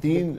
3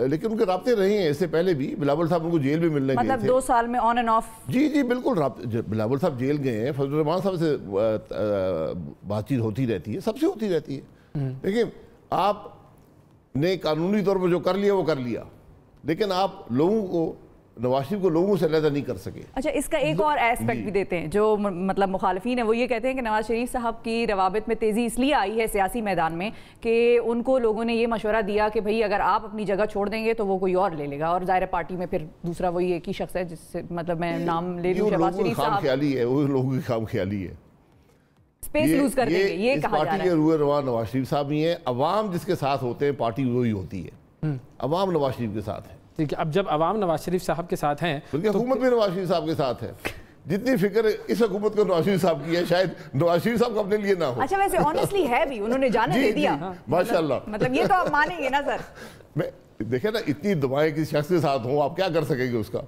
لیکن ان کے رابطے رہے ہیں اس سے پہلے بھی. بلاول صاحب ان کو جیل میں ملنے گئے تھے. مطلب 2 سال میں آن اینڈ آف. جی بالکل رابطے. بلاول صاحب جیل گئے ہیں, فضل الرحمان صاحب سے بات چیت ہوتی رہتی ہے, سب سے ہوتی رہتی ہے. دیکھیں آپ نے قانونی طور پر جو کر لیا وہ کر لیا, لیکن آپ لوگوں کو, نواز شریف کو لوگوں سے علیحدہ نہیں کر سکے. اچھا, اس کا ایک اور ایسپیکٹ بھی دیتے ہیں جو مطلب مخالفین ہیں, وہ یہ کہتے ہیں کہ نواز شریف صاحب کی روابط میں تیزی اس لیے آئی ہے سیاسی میدان میں کہ ان کو لوگوں نے یہ مشورہ دیا کہ بھئی اگر آپ اپنی جگہ چھوڑ دیں گے تو وہ کوئی اور لے لے گا, اور ظاہر پارٹی میں پھر دوسرا وہی ایک ہی شخص ہے جس سے مطلب میں نام لے لوں, شہباز شریف صاحب. خیالی ہے, وہ لوگوں کی خام خیالی ہے, اسپیس لوز کر دیں گے یہ کہا جا رہا ہے. پارٹی کے روح رواں نواز شریف صاحب ہی ہیں. عوام جس کے ساتھ ہوتے ہیں پارٹی وہی ہوتی ہے. عوام نواز شریف کے ساتھ ہے. ٹھیک ہے, اب جب عوام نواز شریف صاحب کے ساتھ ہیں, بلکہ حکومت بھی نواز شریف صاحب کے ساتھ ہے. جتنی فکر اس حکومت کو نواز شریف صاحب کی ہے شاید نواز شریف صاحب کو اپنے لیے نہ ہو. اچھا ویسے آنیسٹلی ہے بھی, انہوں نے جانے دے دیا ماشاءاللہ. مطلب یہ تو آپ مانیں گے نا سر. دیکھیں نا, اتنی دعائیں کسی شخص کے ساتھ ہوں, آپ کیا کر سکیں گے اس کا.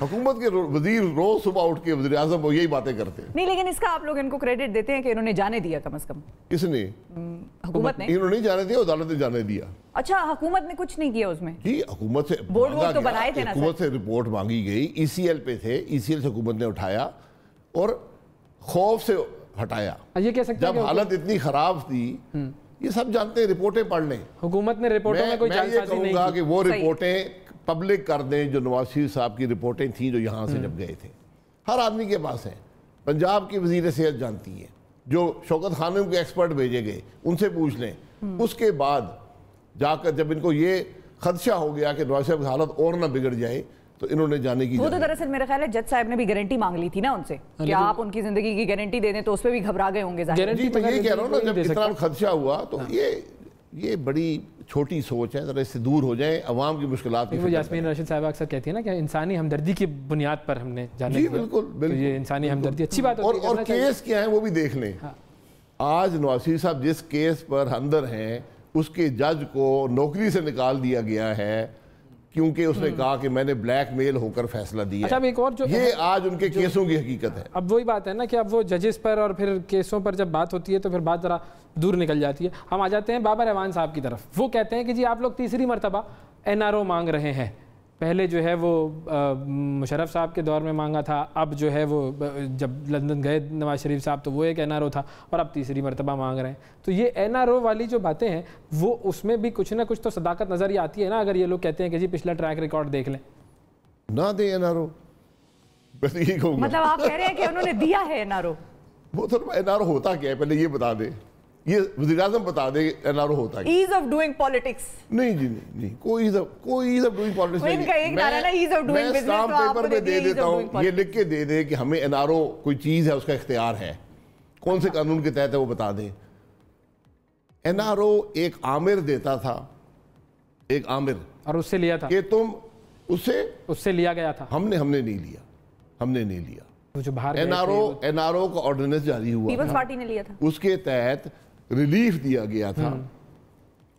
حکومت کے وزیر روز صبح اٹھ کے وزیر اعظم وہ یہی باتیں کرتے ہیں. نہیں لیکن اس کا آپ لوگ ان کو کریڈٹ دیتے ہیں کہ انہوں نے جانے دیا کم از کم. کس نے؟ حکومت نے. انہوں نے نہیں جانے دیا, عدالت نے جانے دیا. اچھا, حکومت نے کچھ نہیں کیا اس میں؟ جی حکومت سے بورڈ تو بنائے تھے نا, حکومت سے رپورٹ مانگی گئی, ای سی ایل پہ تھے, ای سی ایل سے حکومت نے اٹھایا اور خوف سے ہٹایا. یہ کہہ سکتے ہیں جب حالت اتنی خراب تھی, یہ سب جانتے ہیں, رپورٹیں پڑھ لیں. حکومت نے رپورٹوں میں کوئی جلد بازی نہیں کی. میں یہ کہوں گا کہ وہ رپورٹیں پبلک کر دیں جو نواز شریف صاحب کی رپورٹیں تھیں جو یہاں سے جب گئے تھے. ہر آدمی کے پاس ہیں. پنجاب کی وزیر صحت جانتی ہے, جو شوکت خانم کے ایکسپرٹ بھیجے گئے ان سے پوچھ لیں. اس کے بعد جا کر جب ان کو یہ خدشہ ہو گیا کہ نواز صاحب کی حالت اور نہ بگڑ جائے تو انہوں نے جانے کی. وہ تو دراصل میرا خیال ہے جج صاحب نے بھی گارنٹی مانگ لی تھی نا ان سے کہ آپ ان کی زندگی کی گارنٹی دے دیں, تو اس پہ بھی گھبرا گئے ہوں گے. جی میں یہ کہہ رہا ہوں نا, جب اتنا خدشہ ہوا تو یہ بڑی چھوٹی سوچ ہے, ذرا اس سے دور ہو جائیں. عوام کی مشکلات وہ یاسمین راشد صاحبہ اکثر کہتی ہے نا کہ انسانی ہمدردی کی بنیاد پر ہم نے جانے. جی بالکل, یہ انسانی ہمدردی اچھی بات ہوتی ہے. اور کیس کیا ہے وہ بھی دیکھ لیں. آج نواز شریف صاحب جس کیس پر اندر ہیں اس کے جج کو نوکری سے نکال دیا گیا ہے کیونکہ اس نے کہا کہ میں نے بلیک میل ہو کر فیصلہ دیا. اچھا, ایک اور جو یہ آج ان کے کیسوں کی حقیقت ہے. اب وہی بات ہے نا کہ اب وہ ججز پر اور پھر کیسوں پر جب بات ہوتی ہے تو پھر بات ذرا دور نکل جاتی ہے. ہم آ جاتے ہیں بابر اعوان صاحب کی طرف. وہ کہتے ہیں کہ جی آپ لوگ تیسری مرتبہ این آر او مانگ رہے ہیں. پہلے جو ہے وہ مشرف صاحب کے دور میں مانگا تھا, اب جو ہے وہ جب لندن گئے نواز شریف صاحب تو وہ ایک این آر او تھا, اور اب تیسری مرتبہ مانگ رہے ہیں. تو یہ این آر او والی جو باتیں ہیں وہ اس میں بھی کچھ نہ کچھ تو صداقت نظر ہی آتی ہے نا, اگر یہ لوگ کہتے ہیں کہ جی پچھلا ٹریک ریکارڈ دیکھ لیں. نہ دے این آر او, مطلب آپ کہہ رہے ہیں کہ انہوں نے دیا ہے این آر او. وہ تو این آر او ہوتا کیا ہے پہلے یہ بتا دے, یہ وزیر اعظم بتا دے این آر او ہوتا ہے. As of doing politics. نہیں جی نہیں, کوئی ایز آف ڈوئنگ پالیٹکس نہیں. میں اسٹامپ پیپر میں دے دیتا ہوں, یہ لکھ کے دے دے کہ ہمیں این آر او کوئی چیز ہے, اس کا اختیار ہے, کون سے قانون کے تحت ہے وہ بتا دیں. این آر او ایک عامر دیتا تھا, ایک عامر, اور اس سے لیا تھا کہ تم اس سے لیا گیا تھا. ہم نے نہیں لیا. این آر او کا آرڈیننس جاری ہوا, پیپلز پارٹی نے لیا تھا, اس کے تحت ریلیف دیا گیا تھا.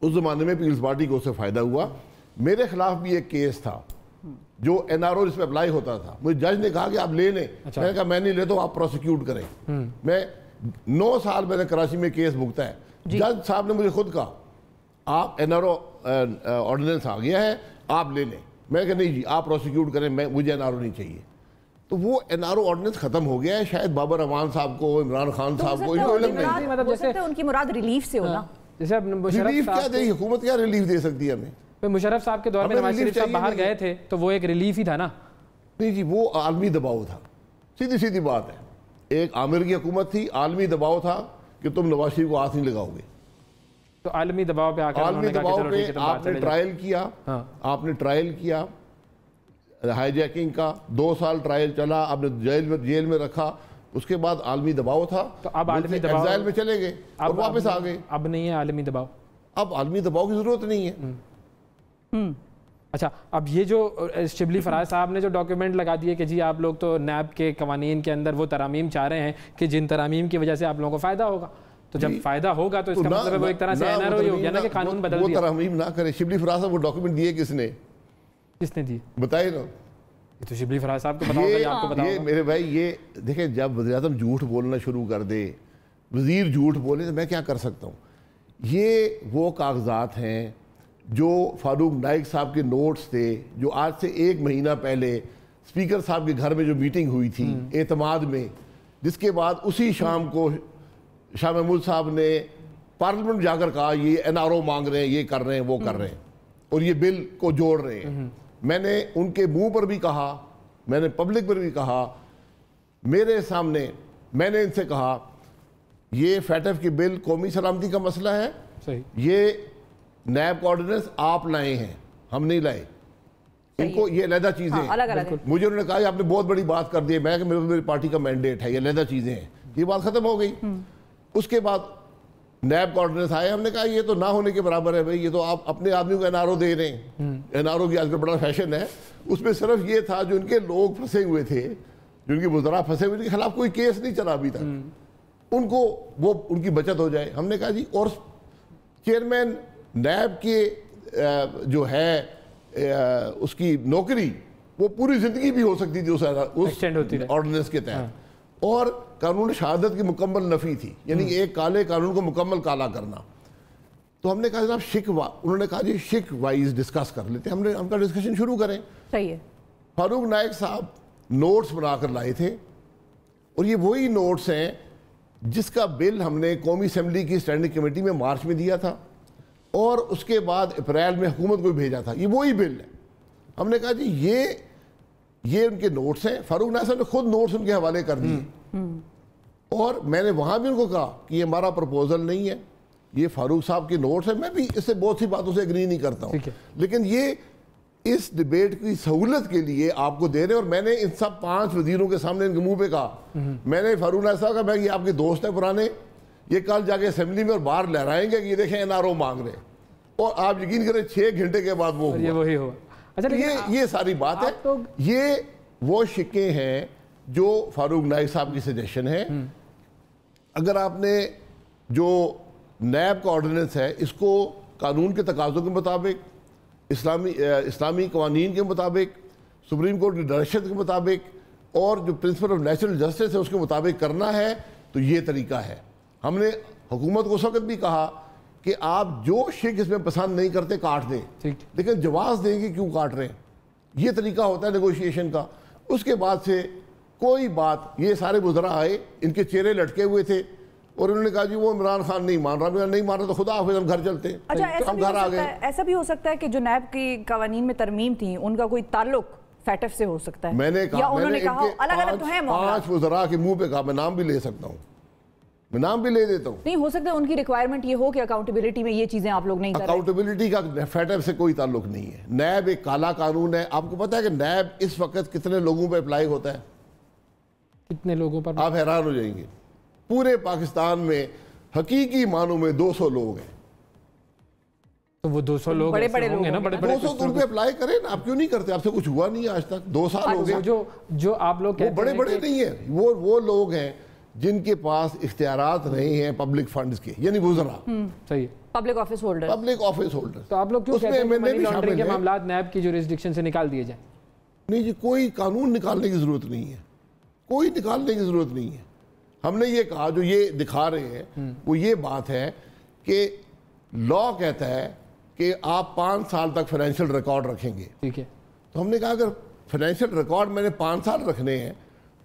اس زمانے میں پیپلز پارٹی کو اس سے فائدہ ہوا. میرے خلاف بھی ایک کیس تھا جو این آر او اس پہ اپلائی ہوتا تھا. مجھے جج نے کہا کہ آپ لے لیں. میں نے کہا میں نہیں لیتا ہوں, آپ پروسیکیوٹ کریں. میں 9 سال میں نے کراچی میں کیس بھگتا ہے. جج صاحب نے مجھے خود کہا آپ این آر او آرڈیننس آ گیا ہے, آپ لے لیں. میں نے کہا نہیں جی آپ پروسیکیوٹ کریں, مجھے این آر او نہیں چاہیے. تو وہ این آر او آرڈیننس ختم ہو گیا ہے. شاید بابر اعوان صاحب کو, عمران خان صاحب کو ان کو علم نہیں. مطلب جیسے ان کی مراد ریلیف سے ہونا. جیسے ریلیف کیا دے, حکومت کیا ریلیف دے سکتی ہے ہمیں. مشرف صاحب کے دور میں نواز شریف صاحب باہر گئے تھے تو وہ ایک ریلیف ہی تھا نا. نہیں جی, وہ عالمی دباؤ تھا. سیدھی بات ہے, ایک عامر کی حکومت تھی, عالمی دباؤ تھا کہ تم نواز شریف کو ہاتھ نہیں لگاؤ گے. تو عالمی دباؤ پہ عالمی دباؤ پہ آپ نے ٹرائل کیا, ہائی جیکنگ کا 2 سال ٹرائل چلا, آپ نے جیل میں رکھا. اس کے بعد عالمی دباؤ تھا, تو اب عالمی دباؤ ایگزائل میں چلے گئے اور واپس آ گئے. اب نہیں ہے عالمی دباؤ, اب عالمی دباؤ کی ضرورت نہیں ہے. اچھا, اب یہ جو شبلی فراز صاحب نے جو ڈاکیومنٹ لگا دیے کہ جی آپ لوگ تو نیب کے قوانین کے اندر وہ ترامیم چاہ رہے ہیں کہ جن ترامیم کی وجہ سے آپ لوگوں کو فائدہ ہوگا, تو جب فائدہ ہوگا تو اس کا مطلب ہے وہ ایک طرح سے این آر او ہی ہو گیا نا کہ قانون بدل دیا. وہ ترامیم نہ کرے. شبلی فراز صاحب وہ ڈاکیومنٹ دیے کس نے دیے بتائے نا. تو شبلی فراز صاحب کو پتا ہوگا یا آپ کو پتا ہوگا. میرے بھائی یہ دیکھیں, جب وزیر اعظم جھوٹ بولنا شروع کر دے, وزیر جھوٹ بولے, تو میں کیا کر سکتا ہوں. یہ وہ کاغذات ہیں جو فاروق نائک صاحب کے نوٹس تھے جو آج سے 1 مہینہ پہلے اسپیکر صاحب کے گھر میں جو میٹنگ ہوئی تھی اعتماد میں، جس کے بعد اسی شام کو شاہ محمود صاحب نے پارلیمنٹ جا کر کہا یہ NRO مانگ رہے ہیں، یہ کر رہے ہیں، وہ کر رہے ہیں اور یہ بل کو جوڑ رہے ہیں. میں نے ان کے منہ پر بھی کہا، میں نے پبلک پر بھی کہا، میرے سامنے میں نے ان سے کہا یہ FATF کی بل قومی سلامتی کا مسئلہ ہے، یہ نیب کا آرڈیننس آپ لائے ہیں، ہم نہیں لائے، ان کو یہ علیحدہ چیزیں ہیں. مجھے انہوں نے کہا آپ نے بہت بڑی بات کر دی ہے، میں کہ میری پارٹی کا مینڈیٹ ہے، یہ علیحدہ چیزیں ہیں. یہ بات ختم ہو گئی. اس کے بعد نیب کا آرڈیننس آئے، ہم نے کہا یہ تو نہ ہونے کے برابر ہے بھائی، یہ تو آپ اپنے آدمی کو NRO دے رہے ہیں. NRO کی آج کل بڑا فیشن ہے. اس میں صرف یہ تھا جو ان کے لوگ پھنسے ہوئے تھے، جو ان کے وزراء پھنسے ہوئے، ان کے خلاف کوئی کیس نہیں چلا ابھی تک، ان کو وہ ان کی بچت ہو جائے. ہم نے کہا جی، اور چیئرمین نیب کے جو ہے اس کی نوکری وہ پوری زندگی بھی ہو سکتی تھی اس آرڈیننس کے تحت، اور قانون شہادت کی مکمل نفی تھی، یعنی ایک کالے قانون کو مکمل کالا کرنا. تو ہم نے کہا جناب انہوں نے کہا جی شک وائز ڈسکس کر لیتے ہیں. ہم کا ڈسکشن شروع کریں. صحیح ہے. فاروق نائک صاحب نوٹس بنا کر لائے تھے، اور یہ وہی نوٹس ہیں جس کا بل ہم نے قومی اسمبلی کی اسٹینڈنگ کمیٹی میں مارچ میں دیا تھا اور اس کے بعد اپریل میں حکومت کو بھیجا تھا. یہ وہی بل ہے. ہم نے کہا جی یہ ان کے نوٹس ہیں. فاروق نائک صاحب نے خود نوٹس ان کے حوالے کر دیے، اور میں نے وہاں بھی ان کو کہا کہ یہ ہمارا پروپوزل نہیں ہے، یہ فاروق صاحب کے نوٹس ہیں. میں بھی اس سے بہت سی باتوں سے اگری نہیں کرتا ہوں، لیکن یہ اس ڈیبیٹ کی سہولت کے لیے آپ کو دے رہے ہیں. اور میں نے ان سب 5 وزیروں کے سامنے ان کے منہ پہ کہا، میں نے فاروق نائک صاحب کہا یہ آپ کے دوست ہیں پرانے، یہ کل جا کے اسمبلی میں اور باہر لہرائیں گے کہ یہ دیکھیں NRO مانگ رہے ہیں. اور آپ یقین کریں 6 گھنٹے کے بعد وہ وہی ہوا. یہ ساری بات ہے. یہ وہ شکیں ہیں جو فاروق نائک صاحب کی سجیشن ہے. اگر آپ نے جو نیب کا آرڈیننس ہے اس کو قانون کے تقاضوں کے مطابق، اسلامی قوانین کے مطابق، سپریم کورٹ کی ڈائریکشن کے مطابق اور جو پرنسپل آف نیچرل جسٹس ہے اس کے مطابق کرنا ہے تو یہ طریقہ ہے. ہم نے حکومت کو اس وقت بھی کہا کہ آپ جو شک اس میں پسند نہیں کرتے کاٹ دیں، لیکن جواز دیں گے کیوں کاٹ رہے ہیں. یہ طریقہ ہوتا ہے نیگوشیشن کا. اس کے بعد سے کوئی بات، یہ سارے وزراء آئے، ان کے چہرے لٹکے ہوئے تھے اور انہوں نے کہا جی وہ عمران خان نہیں مان رہا، نہیں مان رہا تو خدا حافظ ہم گھر چلتے ہیں. اچھا، ایسا بھی ہو سکتا ہے کہ جو نیب کی قوانین میں ترمیم تھیں ان کا کوئی تعلق FATF سے ہو سکتا ہے. میں نے کہا 5 وزراء کے منہ پہ کہا، میں نام بھی لے سکتا ہوں، میں نام بھی لے دیتا ہوں. نہیں ہو سکتا ہے ان کی ریکوائرمنٹ یہ ہو کہ اکاؤنٹیبلٹی میں یہ چیزیں آپ لوگ نہیں کر رہے. اکاؤنٹیبلٹی کا FATF سے کوئی تعلق نہیں ہے. نیب ایک کالا قانون ہے. آپ کو پتا ہے کہ نیب اس وقت کتنے لوگوں پہ اپلائی ہوتا ہے؟ کتنے لوگوں پر؟ آپ حیران ہو جائیں گے. پورے پاکستان میں حقیقی معنوں میں 200 لوگ ہیں. تو وہ 200 لوگ بڑے بڑے لوگ ہیں نا، 200 تو ان پہ اپلائی کریں نا. آپ کیوں نہیں کرتے؟ آپ سے کچھ ہوا نہیں آج تک. 2 سال ہو گئے. جو آپ لوگ وہ بڑے بڑے نہیں ہیں، وہ لوگ ہیں جن کے پاس اختیارات نہیں ہیں پبلک فنڈز کے، یعنی وزراء. صحیح. Public office holder. تو آپ لوگ کیوں کہتے ہیں منی لانڈرنگ کے معاملات نیب کی جوریسڈکشن سے نکال دیے جائیں؟ نہیں جی، کوئی قانون نکالنے کی ضرورت نہیں ہے. کوئی نکالنے کی ضرورت نہیں ہے. ہم نے یہ کہا، جو یہ دکھا رہے ہیں وہ یہ بات ہے کہ لا کہتا ہے کہ آپ 5 سال تک فائنینشیل ریکارڈ رکھیں گے. ٹھیک ہے. تو ہم نے کہا اگر فائنینشیل ریکارڈ میں نے 5 سال رکھنے ہیں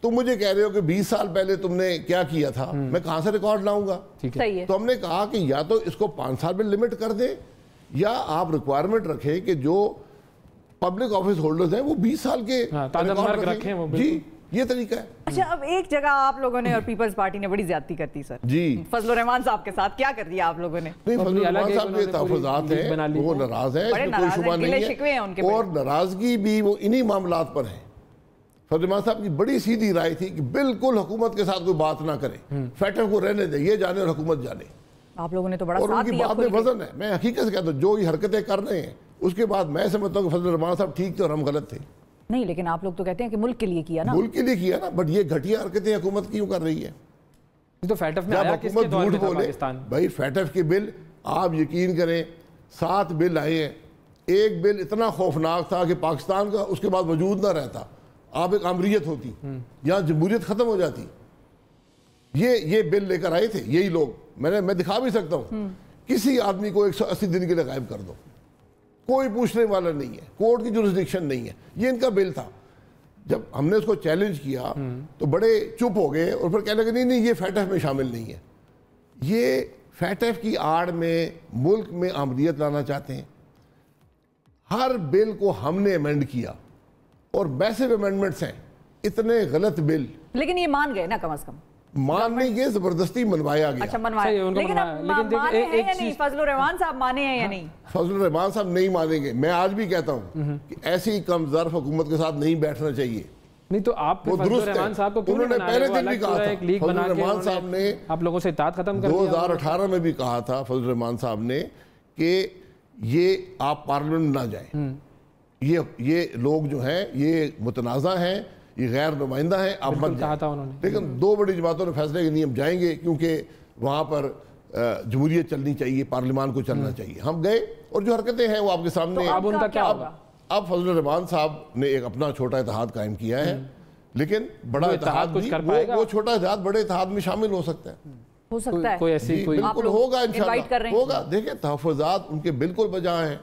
تو مجھے کہہ رہے ہو کہ 20 سال پہلے تم نے کیا کیا تھا، میں کہاں سے ریکارڈ لاؤں گا؟ تو ہم نے کہا کہ یا تو اس کو 5 سال میں لمٹ کر دیں، یا آپ ریکوائرمنٹ رکھیں کہ جو پبلک آفس ہولڈرز ہیں وہ 20 سال کے رکھیں. جی یہ طریقہ ہے. اچھا، اب ایک جگہ آپ لوگوں نے اور پیپلز پارٹی نے بڑی زیادتی کرتی سر. جی. فضل الرحمان صاحب کے ساتھ کیا کر دیا آپ لوگوں نے؟ نہیں، فضل الرحمان صاحب کے تحفظات ہیں، وہ ناراض ہیں، کوئی شبہ نہیں ہے، اور ناراضگی بھی وہ انہی معاملات پر ہیں. فضل الرحمان صاحب کی بڑی سیدھی رائے تھی کہ بالکل حکومت کے ساتھ کوئی بات نہ کرے، FATF کو رہنے دے، یہ جانے اور حکومت جانے. آپ لوگوں نے تو بڑا اور ان کی بات میں وزن ہے. میں حقیقت سے کہتا ہوں جو یہ حرکتیں کر رہے ہیں اس کے بعد میں سمجھتا ہوں کہ فضل الرحمان صاحب ٹھیک تھے اور ہم غلط تھے. نہیں، لیکن آپ لوگ تو کہتے ہیں کہ ملک کے لیے کیا نا. ملک کے لیے کیا نا، بٹ یہ گھٹیا حرکتیں حکومت کیوں کر رہی ہے؟ تو FATF میں آیا کس کے دور میں تھا پاکستان؟ بھائی FATF کے بل آپ یقین کریں 7 بل آئے ہیں. ایک بل اتنا خوفناک تھا کہ پاکستان کا اس کے بعد وجود نہ رہتا، آپ ایک امریت ہوتی، یہاں جمہوریت ختم ہو جاتی. یہ بل لے کر آئے تھے یہی لوگ. میں دکھا بھی سکتا ہوں. کسی آدمی کو 180 دن کے لیے غائب کر دو، کوئی پوچھنے والا نہیں ہے, کورٹ کی جورسڈکشن نہیں ہے. یہ ان کا بل تھا. جب ہم نے اس کو چیلنج کیا تو بڑے چپ ہو گئے اور پھر کہنے لگے نہیں یہ فیٹف میں شامل نہیں ہے. یہ فیٹف کی آڑ میں ملک میں آمدیت لانا چاہتے ہیں. ہر بل کو ہم نے امینڈ کیا اور میسو امینڈمنٹس ہیں, اتنے غلط بل. لیکن یہ مان گئے نا, کم از کم مان نہیں گئے, زبردستی منوایا گیا. اچھا منوایا, لیکن اب مانے ہیں یا نہیں؟ فضل الرحمان صاحب مانے ہیں یا نہیں؟ فضل الرحمان صاحب نہیں مانیں گے. میں آج بھی کہتا ہوں کہ ایسی کم ظرف حکومت کے ساتھ نہیں بیٹھنا چاہیے. نہیں تو آپ فضل الرحمان صاحب کو انہوں نے پہلے دن بھی کہا تھا, فضل الرحمان صاحب نے آپ لوگوں سے اطاعت ختم کر دیا. 2018 میں بھی کہا تھا فضل الرحمان صاحب نے کہ یہ آپ پارلیمنٹ نہ جائیں, یہ لوگ جو ہیں یہ متنازع ہیں, یہ غیر نمائندہ ہیں, آپ مت جائیں. لیکن 2 بڑی جماعتوں نے فیصلے کہ نہیں ہم جائیں گے کیونکہ وہاں پر جمہوریت چلنی چاہیے, پارلیمان کو چلنا چاہیے. ہم گئے اور جو حرکتیں ہیں وہ آپ کے سامنے. اب ان کا کیا ہوگا؟ اب فضل الرحمان صاحب نے ایک اپنا چھوٹا اتحاد قائم کیا ہے, لیکن بڑا اتحاد بھی, وہ چھوٹا اتحاد بڑے اتحاد میں شامل ہو سکتا ہے. ہو سکتا ہے, کوئی ایسی بالکل ہوگا انشاءاللہ ہوگا. دیکھیں تحفظات ان کے بالکل بجا ہیں,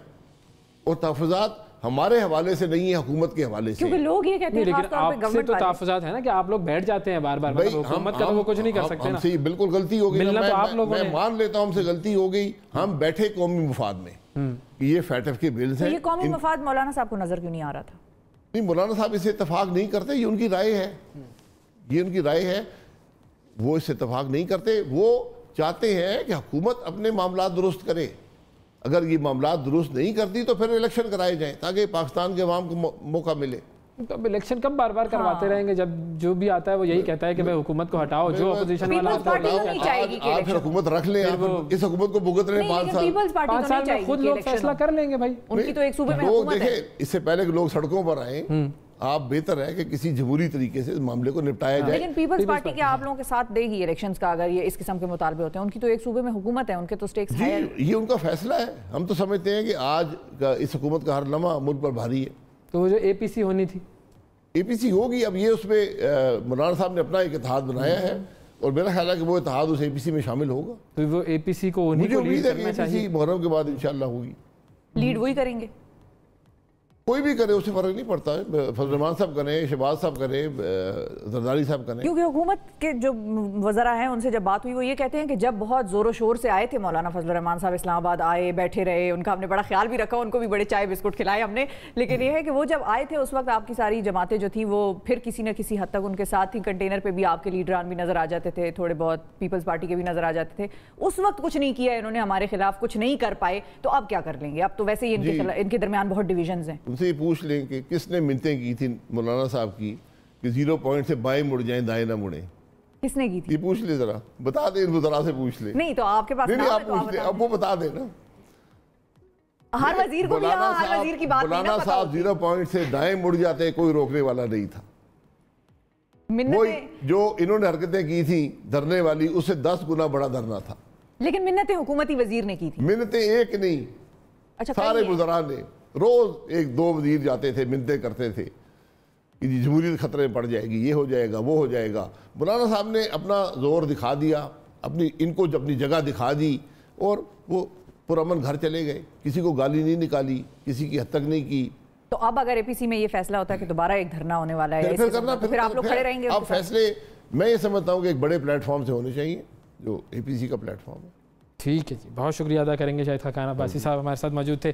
اور تحفظات ہمارے حوالے سے نہیں ہے, حکومت کے حوالے سے. کیونکہ لوگ یہ کہتے ہیں لیکن آپ سے تو تحفظات ہیں نا کہ آپ لوگ بیٹھ جاتے ہیں بار بار, حکومت کا وہ کچھ نہیں کر سکتے نا. ہم سے بالکل غلطی ہو گئی, میں مان لیتا ہوں ہم سے غلطی ہو گئی. ہم بیٹھے قومی مفاد میں کہ یہ فیٹف کے بلز ہیں. یہ قومی مفاد مولانا صاحب کو نظر کیوں نہیں آ رہا تھا؟ نہیں, مولانا صاحب اسے اتفاق نہیں کرتے, یہ ان کی رائے ہے, یہ ان کی رائے ہے. وہ اس سے اتفاق نہیں کرتے. وہ چاہتے ہیں کہ حکومت اپنے معاملات درست کرے. اگر یہ معاملات درست نہیں کرتی تو پھر الیکشن کرائے جائیں تاکہ پاکستان کے عوام کو موقع ملے. اب الیکشن کب بار بار کرواتے رہیں گے؟ جب جو بھی آتا ہے وہ یہی کہتا ہے کہ بھائی حکومت کو ہٹاؤ, جو اپوزیشن والا آتا ہے آپ پھر حکومت رکھ لیں, اس حکومت کو بھگت رہے 5 سال میں خود لوگ فیصلہ کر لیں گے. بھائی ان کی تو ایک صوبے میں حکومت ہے. دیکھیں اس سے پہلے کہ لوگ سڑکوں پر آئیں, آپ بہتر ہے کہ کسی جمہوری طریقے سے اس معاملے کو نپٹایا جائے. لیکن پیپلز پارٹی کے آپ لوگوں کے ساتھ دے گی الیکشنز کا اگر یہ اس قسم کے مطالبے ہوتے ہیں؟ ان کی تو ایک صوبے میں حکومت ہے, ان کے تو سٹیکس ہے. یہ ان کا فیصلہ ہے. ہم تو سمجھتے ہیں کہ آج کا اس حکومت کا ہر لمحہ ملک پر بھاری ہے. تو وہ جو اے پی سی ہونی تھی, اے پی سی ہوگی. اب یہ اس پہ مولانا صاحب نے اپنا ایک اتحاد بنایا ہے اور میرا خیال ہے کہ وہ اتحاد اس اے پی سی میں شامل ہوگا. تو وہ اے پی سی کو مجھے امید ہے کہ اے پی سی محرم کے بعد انشاءاللہ ہوگی. لیڈ وہی کریں گے, کوئی بھی کرے اسے فرق نہیں پڑتا ہے. فضل الرحمان صاحب کریں, شہباز صاحب کریں, زرداری صاحب کریں. کیونکہ حکومت کے جو وزراء ہیں ان سے جب بات ہوئی وہ یہ کہتے ہیں کہ جب بہت زور و شور سے آئے تھے مولانا فضل الرحمان صاحب, اسلام آباد آئے, بیٹھے رہے, ان کا ہم نے بڑا خیال بھی رکھا, ان کو بھی بڑے چائے بسکٹ کھلائے ہم نے. لیکن یہ ہے کہ وہ جب آئے تھے اس وقت آپ کی ساری جماعتیں جو تھیں وہ پھر کسی نہ کسی حد تک ان کے ساتھ تھیں. کنٹینر پہ بھی آپ کے لیڈران بھی نظر آ جاتے تھے, تھوڑے بہت پیپلز پارٹی کے بھی نظر آ جاتے تھے. اس وقت کچھ نہیں کیا انہوں نے, ہمارے خلاف کچھ نہیں کر پائے, تو اب کیا کر لیں گے؟ اب تو ویسے ہی ان کے درمیان بہت ڈویژنز ہیں. ان سے یہ پوچھ لیں کہ کس نے منتیں کی تھی مولانا صاحب کی کہ 0 پوائنٹ سے بائیں مڑ جائیں دائیں نہ مڑیں؟ کس نے کی تھی؟ یہ پوچھ لے ذرا, بتا دیں ان وزراء سے پوچھ لیں. نہیں تو آپ کے پاس نہیں آپ پوچھ لیں, اب وہ بتا دیں نا. ہر وزیر کو بھی ہر وزیر کی بات نہیں نا پتا ہوتی. مولانا صاحب 0 پوائنٹ سے دائیں مڑ جاتے, کوئی روکنے والا نہیں تھا. وہی جو انہوں نے حرکتیں کی تھیں دھرنے والی, اس سے 10 گنا بڑا دھرنا تھا. لیکن منتیں حکومتی وزیر نے کی تھی. منتیں ایک نہیں, سارے وزراء نے. روز 1-2 وزیر جاتے تھے, منتیں کرتے تھے کہ جمہوریت خطرے میں پڑ جائے گی, یہ ہو جائے گا, وہ ہو جائے گا. مولانا صاحب نے اپنا زور دکھا دیا, ان کو اپنی جگہ دکھا دی, اور وہ پرامن گھر چلے گئے. کسی کو گالی نہیں نکالی, کسی کی حد تک نہیں کی. تو اب اگر اے پی سی میں یہ فیصلہ ہوتا ہے کہ دوبارہ ایک دھرنا ہونے والا ہے, پھر آپ لوگ کھڑے رہیں گے؟ اب فیصلے میں یہ سمجھتا ہوں کہ ایک بڑے پلیٹ فارم سے ہونے چاہیے, جو اے پی سی کا پلیٹ فارم ہے. ٹھیک ہے جی, بہت شکریہ ادا کریں گے. شاہد خاقان عباسی صاحب ہمارے ساتھ موجود تھے.